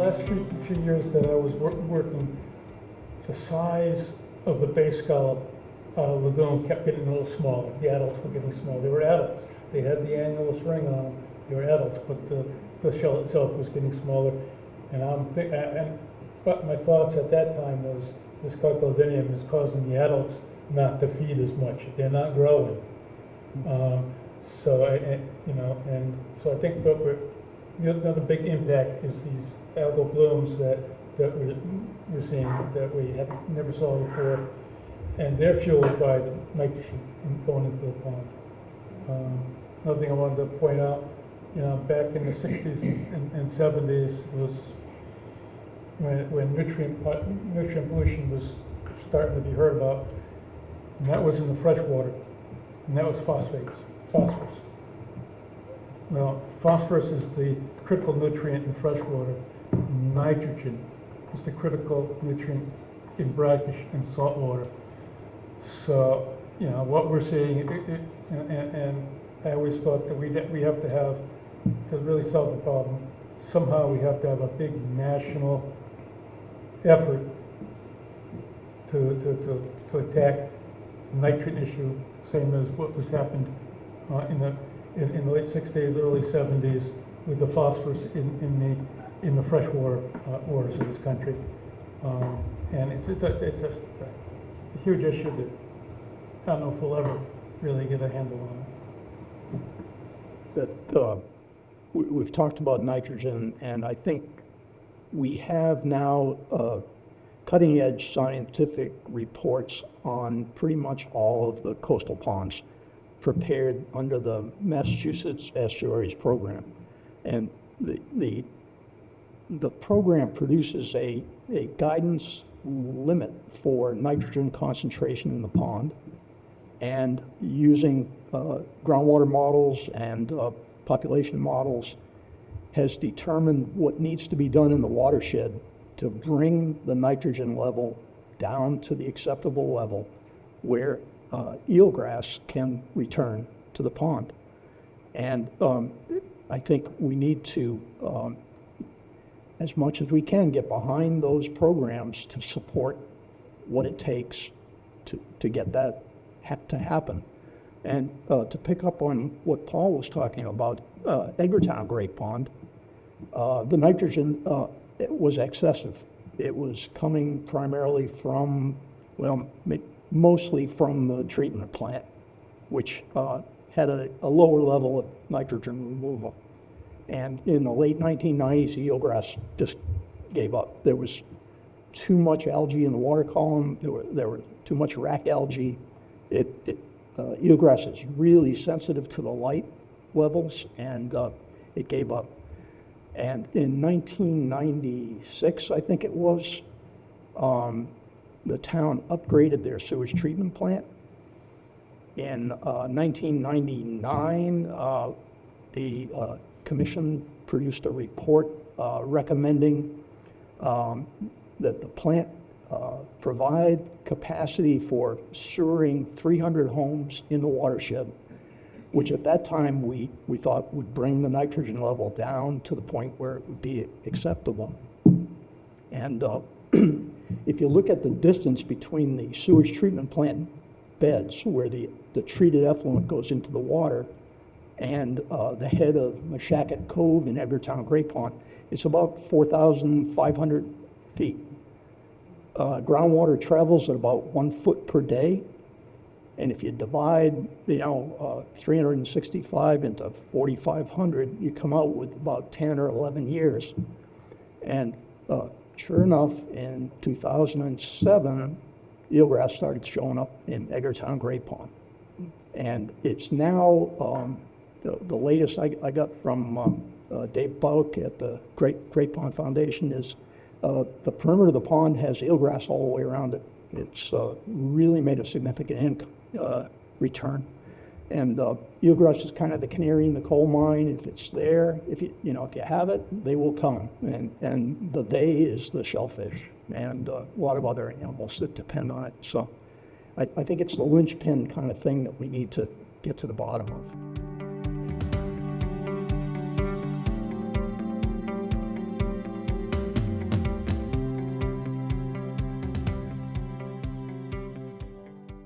last few years that I was working, the size of the bay scallop lagoon kept getting a little smaller. The adults were getting smaller. They were adults. They had the annulus ring on them. They were adults, but the shell itself was getting smaller. And but my thoughts at that time was this Cotyledonium is causing the adults not to feed as much. They're not growing. So I think another big impact is these algal blooms that we're seeing that we have never saw before, and they're fueled by the nitrogen going into the pond. Another thing I wanted to point out, back in the 60s and 70s was when nutrient pollution was starting to be heard about, and that was in the fresh water, and that was phosphorus. Now, phosphorus is the critical nutrient in fresh water. Nitrogen is the critical nutrient in brackish and salt water. So, what we're seeing, and I always thought that we have to have, to really solve the problem, somehow we have to have a big national effort to attack the nitrogen issue, same as what was happened in the late 60s, early 70s with the phosphorus in the freshwater waters of this country. And it's a huge issue that I don't know if we'll ever really get a handle on. We've talked about nitrogen, and I think we have now cutting-edge scientific reports on pretty much all of the coastal ponds prepared under the Massachusetts Estuaries Program. And the program produces a guidance limit for nitrogen concentration in the pond, and using groundwater models and population models has determined what needs to be done in the watershed to bring the nitrogen level down to the acceptable level where eelgrass can return to the pond. And I think we need to, as much as we can, get behind those programs to support what it takes to get that to happen. And to pick up on what Paul was talking about, Edgartown Great Pond, the nitrogen was excessive. It was coming primarily from, mostly from the treatment plant, which had a lower level of nitrogen removal. And in the late 1990s, eelgrass just gave up. There was too much algae in the water column. There were too much rack algae. Eelgrass is really sensitive to the light levels, and it gave up. And in 1996, I think it was, the town upgraded their sewage treatment plant. In 1999, the commission produced a report recommending that the plant provide capacity for sewering 300 homes in the watershed, which at that time we thought would bring the nitrogen level down to the point where it would be acceptable. And if you look at the distance between the sewage treatment plant beds, where the treated effluent goes into the water, and the head of Mashacket Cove in Edgartown Great Pond, it's about 4,500 feet. Groundwater travels at about 1 foot per day, and if you divide 365 into 4,500, you come out with about 10 or 11 years. And sure enough, in 2007, eelgrass started showing up in Edgartown Great Pond. And it's now, the latest I got from Dave Bauk at the Great Pond Foundation is the perimeter of the pond has eelgrass all the way around it. It's really made a significant return. And eelgrass is kind of the canary in the coal mine. If it's there, if you have it, they will come. And the they is the shellfish and a lot of other animals that depend on it. So I think it's the linchpin kind of thing that we need to get to the bottom of.